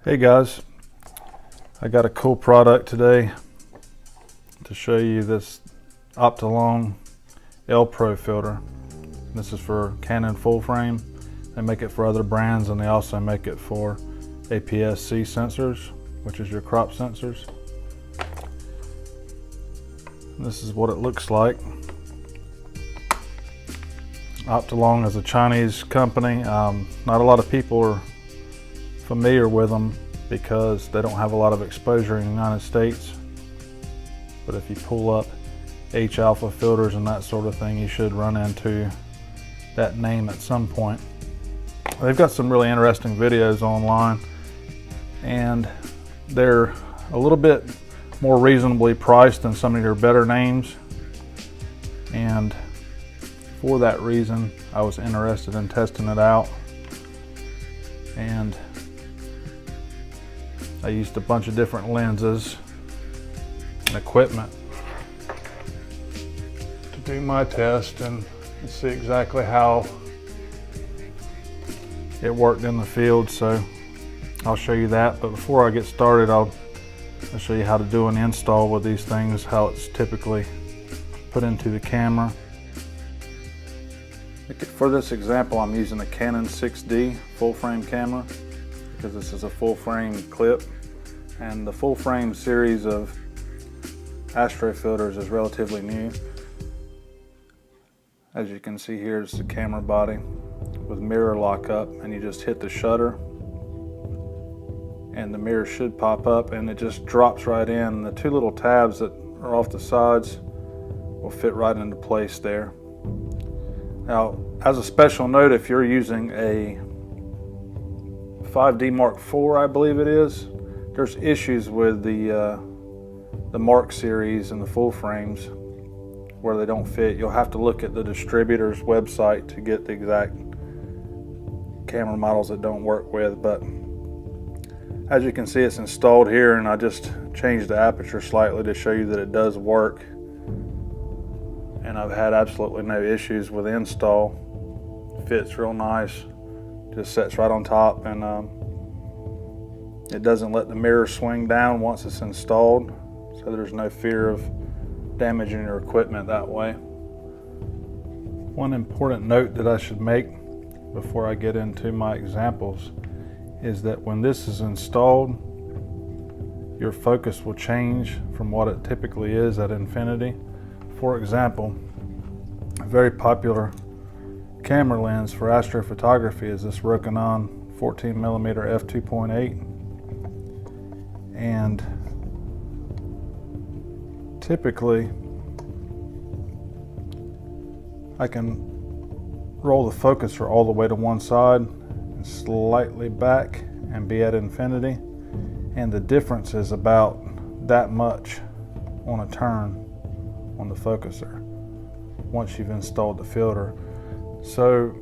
Hey guys, I got a cool product today to show you. This Optolong L-Pro filter. This is for Canon full frame. They make it for other brands, and they also make it for APS-C sensors, which is your crop sensors. This is what it looks like. Optolong is a Chinese company. Not a lot of people are familiar with them because they don't have a lot of exposure in the United States. But if you pull up H-alpha filters and that sort of thing, you should run into that name at some point. They've got some really interesting videos online, and they're a little bit more reasonably priced than some of your better names. And for that reason, I was interested in testing it out. And I used a bunch of different lenses and equipment to do my test and see exactly how it worked in the field. So I'll show you that. But before I get started, I'll show you how to do an install with these things, how it's typically put into the camera. For this example, I'm using a Canon 6D full frame camera because this is a full frame clip, and the full frame series of astro filters is relatively new. As you can see, here's the camera body with mirror lock up, and you just hit the shutter and the mirror should pop up and it just drops right in. The two little tabs that are off the sides will fit right into place there. Now, as a special note, if you're using a 5D Mark IV, I believe it is, there's issues with the Mark series and the full frames where they don't fit. You'll have to look at the distributor's website to get the exact camera models that don't work with. But as you can see, it's installed here, and I just changed the aperture slightly to show you that it does work. And I've had absolutely no issues with the install. Fits real nice, just sets right on top, and it doesn't let the mirror swing down once it's installed, so there's no fear of damaging your equipment that way. One important note that I should make before I get into my examples is that when this is installed, your focus will change from what it typically is at infinity. For example, a very popular camera lens for astrophotography is this Canon 14mm f2.8, and typically I can roll the focuser all the way to one side and slightly back and be at infinity, and the difference is about that much on a turn on the focuser once you've installed the filter. So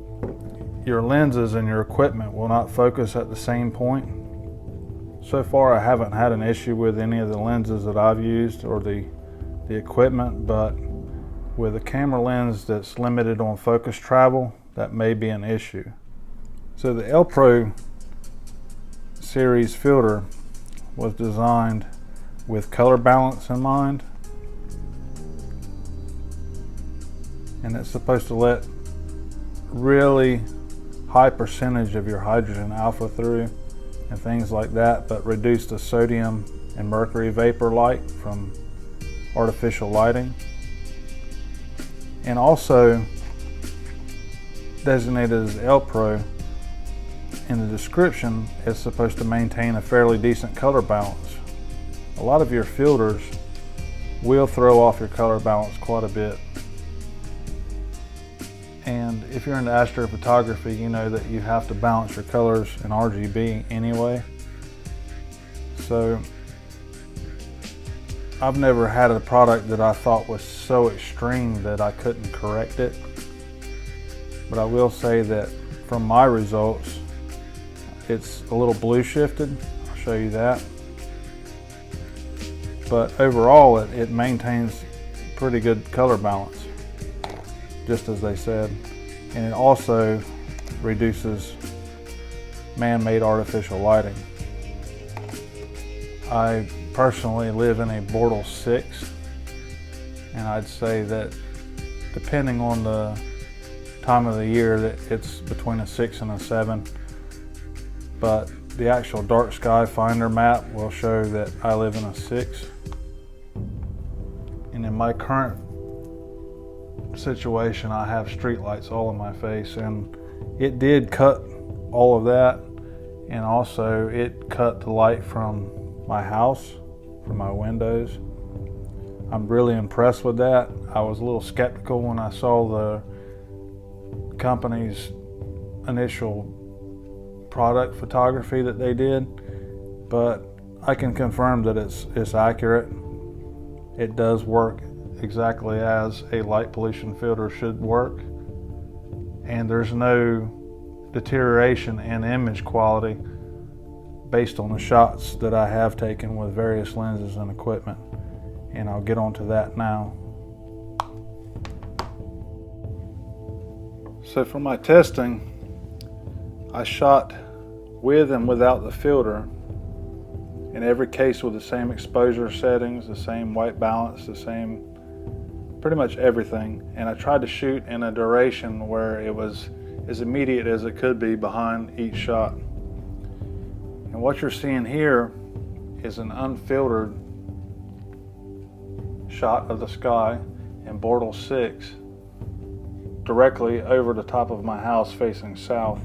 your lenses and your equipment will not focus at the same point. So far, I haven't had an issue with any of the lenses that I've used or the equipment, but with a camera lens that's limited on focus travel, that may be an issue. So the L-Pro series filter was designed with color balance in mind, and it's supposed to let really high percentage of your hydrogen alpha through and things like that, but reduce the sodium and mercury vapor light from artificial lighting. And also designated as L-Pro, in the description, it's supposed to maintain a fairly decent color balance. A lot of your filters will throw off your color balance quite a bit. And if you're into astrophotography, you know that you have to balance your colors in RGB anyway. So I've never had a product that I thought was so extreme that I couldn't correct it. But I will say that from my results, it's a little blue shifted. I'll show you that. But overall, it maintains pretty good color balance, just as they said, and it also reduces man-made artificial lighting. I personally live in a Bortle 6, and I'd say that depending on the time of the year, that it's between a 6 and a 7. But the actual dark sky finder map will show that I live in a 6. And in my current situation, I have street lights all in my face, and it did cut all of that, and also it cut the light from my house, from my windows. I'm really impressed with that. I was a little skeptical when I saw the company's initial product photography that they did, but I can confirm that it's accurate. It does work exactly as a light pollution filter should work, and there's no deterioration in image quality based on the shots that I have taken with various lenses and equipment, and I'll get onto that now. So for my testing, I shot with and without the filter, in every case with the same exposure settings, the same white balance, the same pretty much everything, and I tried to shoot in a duration where it was as immediate as it could be behind each shot. And what you're seeing here is an unfiltered shot of the sky in Bortle 6 directly over the top of my house facing south.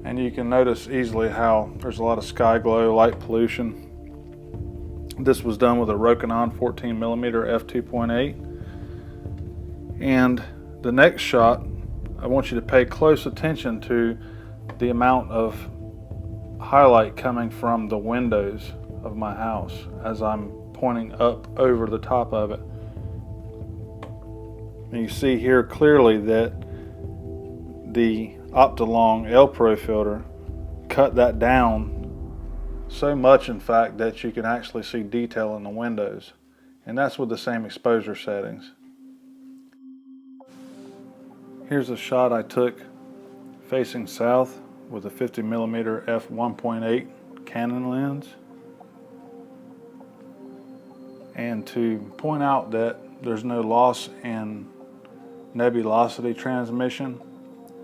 And you can notice easily how there's a lot of sky glow, light pollution. This was done with a Rokinon 14mm f2.8. And the next shot, I want you to pay close attention to the amount of highlight coming from the windows of my house as I'm pointing up over the top of it. And you see here clearly that the Optolong L-Pro filter cut that down so much, in fact, that you can actually see detail in the windows, and that's with the same exposure settings. Here's a shot I took facing south with a 50mm f1.8 Canon lens, and to point out that there's no loss in nebulosity transmission,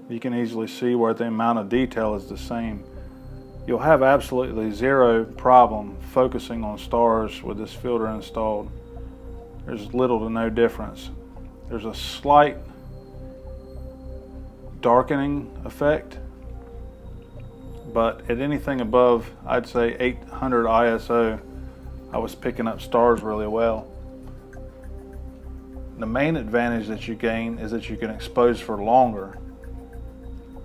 you can easily see where the amount of detail is the same. You'll have absolutely zero problem focusing on stars with this filter installed. There's little to no difference. There's a slight darkening effect, but at anything above, I'd say 800 ISO, I was picking up stars really well. The main advantage that you gain is that you can expose for longer,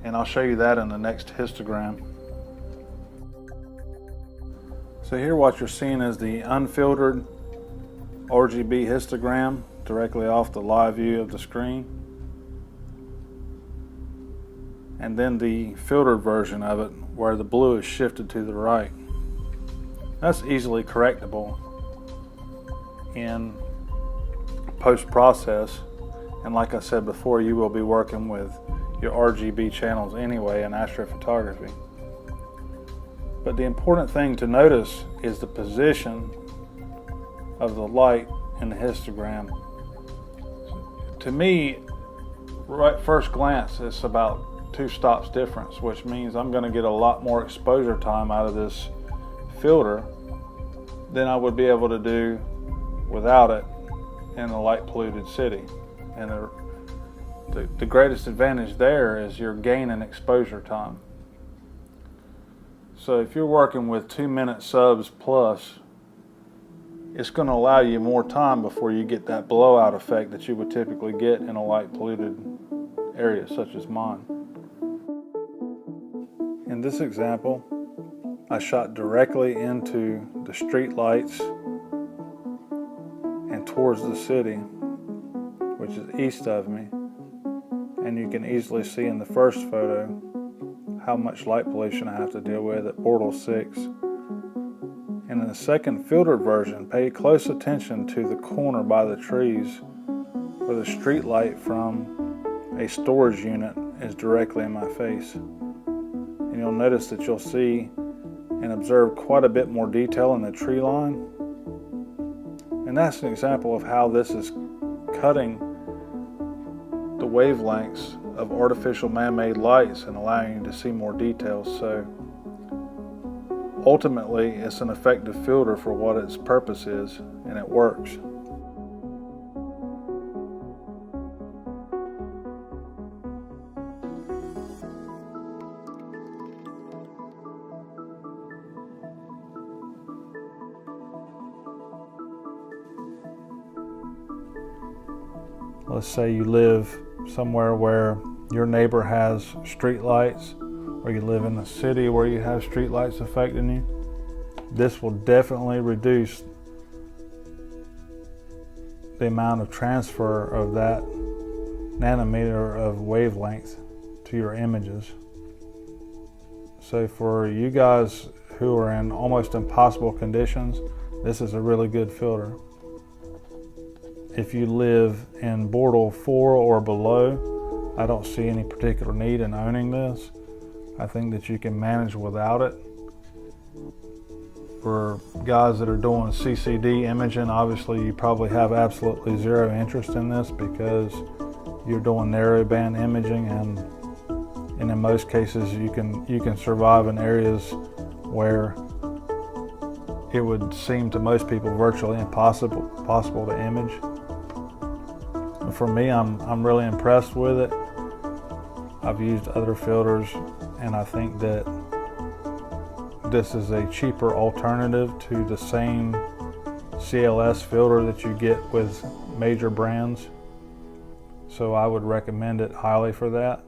and I'll show you that in the next histogram. So here what you're seeing is the unfiltered RGB histogram directly off the live view of the screen, and then the filtered version of it where the blue is shifted to the right. That's easily correctable in post-process, and like I said before, you will be working with your RGB channels anyway in astrophotography. But the important thing to notice is the position of the light in the histogram. To me, right first glance, it's about 2 stops difference, which means I'm going to get a lot more exposure time out of this filter than I would be able to do without it in a light polluted city. And the greatest advantage there is you're gaining exposure time. So if you're working with 2-minute subs plus, it's going to allow you more time before you get that blowout effect that you would typically get in a light polluted area such as mine. In this example, I shot directly into the street lights and towards the city, which is east of me, and you can easily see in the first photo how much light pollution I have to deal with at Bortle 6. And in the second filtered version, pay close attention to the corner by the trees where the street light from a storage unit is directly in my face. And you'll notice that you'll see and observe quite a bit more detail in the tree line. And that's an example of how this is cutting the wavelengths of artificial man-made lights and allowing you to see more details. So ultimately, it's an effective filter for what its purpose is, and it works. Let's say you live somewhere where your neighbor has street lights, or you live in a city where you have street lights affecting you. This will definitely reduce the amount of transfer of that nanometer of wavelength to your images. So for you guys who are in almost impossible conditions, this is a really good filter. If you live in Bortle 4 or below, I don't see any particular need in owning this. I think that you can manage without it. For guys that are doing CCD imaging, obviously you probably have absolutely zero interest in this because you're doing narrowband imaging, and in most cases you can survive in areas where it would seem to most people virtually impossible to image. For me, I'm really impressed with it. I've used other filters, and I think that this is a cheaper alternative to the same CLS filter that you get with major brands. So I would recommend it highly for that.